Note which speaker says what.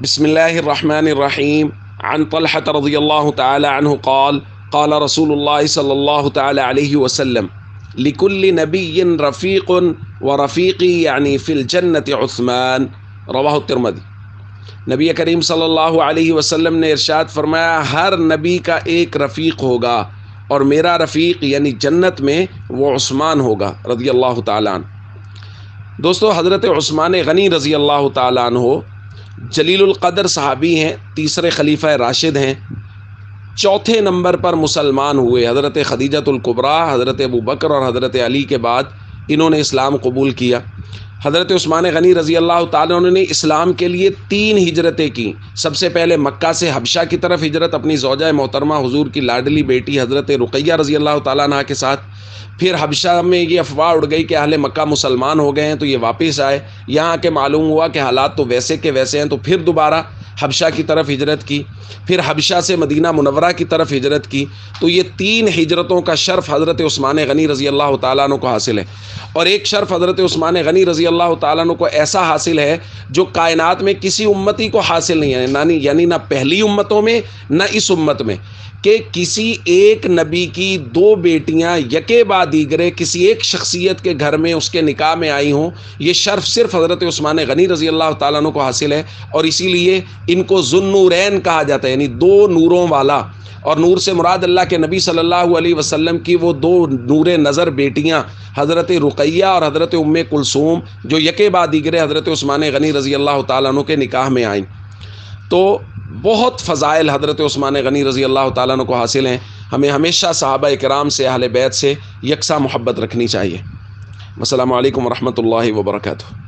Speaker 1: بسم الله الرحمن الرحيم. عن طلحة رضي الله تعالى عنه قال قال رسول الله صلى الله تعالى عليه وسلم لكل نبي رفيق ورفيقي يعني في الجنة عثمان. رواہ الترمذی۔ نبی کریم صلی اللہ علیہ وسلم نے ارشاد فرمایا ہر نبی کا ایک رفیق ہوگا اور میرا رفیق یعنی جنت میں وہ عثمان ہوگا رضی اللہ تعالیٰ عنہ۔ دوستو، حضرت عثمان غنی رضی اللہ تعالیٰ عنہ جلیل القدر صحابی ہیں، تیسرے خلیفہ راشد ہیں، چوتھے نمبر پر مسلمان ہوئے۔ حضرت خدیجۃ الکبریٰ، حضرت ابوبکر اور حضرت علی کے بعد انہوں نے اسلام قبول کیا۔ حضرت عثمان غنی رضی اللہ تعالیٰ عنہ نے اسلام کے لیے 3 ہجرتیں کی۔ سب سے پہلے مکہ سے حبشہ کی طرف ہجرت اپنی زوجہ محترمہ حضور کی لاڈلی بیٹی حضرت رقیہ رضی اللہ تعالیٰ عنہ کے ساتھ۔ پھر حبشہ میں یہ افواہ اڑ گئی کہ اہل مکہ مسلمان ہو گئے ہیں، تو یہ واپس آئے۔ یہاں کے معلوم ہوا کہ حالات تو ویسے کے ویسے ہیں، تو پھر دوبارہ حبشہ کی طرف ہجرت کی۔ پھر حبشہ سے مدینہ منورہ کی طرف ہجرت کی۔ تو یہ 3 ہجرتوں کا شرف حضرت عثمان غنی رضی اللہ تعالیٰ عنہ کو حاصل ہے، اور ایک شرف حضرت عثمان غنی رضی اللہ تعالیٰ عنہ کو ایسا حاصل ہے جو کائنات میں کسی امتی کو حاصل نہیں ہے، یعنی نہ پہلی امتوں میں نہ اس امت میں، کہ کسی ایک نبی کی 2 بیٹیاں یکے بعد دیگرے کسی ایک شخصیت کے گھر میں اس کے نکاح میں آئی ہوں۔ یہ شرف صرف حضرت عثمان غنی رضی اللہ تعالیٰ عنہ کو حاصل ہے، اور اسی لیے ان کو ذو النورین کہا جاتا ہے، یعنی 2 نوروں والا۔ اور نور سے مراد اللہ کے نبی صلی اللہ علیہ وسلم کی وہ 2 نور نظر بیٹیاں حضرت رقیہ اور حضرت ام کلثوم، جو یکے بعد دیگرے حضرت عثمان غنی رضی اللہ تعالیٰ عنہ کے نکاح میں آئیں۔ تو بہت فضائل حضرت عثمان غنی رضی اللہ تعالیٰ عنہ کو حاصل ہیں۔ ہمیں ہمیشہ صحابہ کرام سے، اہل بیت سے یکساں محبت رکھنی چاہیے۔ السلام علیکم ورحمۃ اللہ وبرکاتہ۔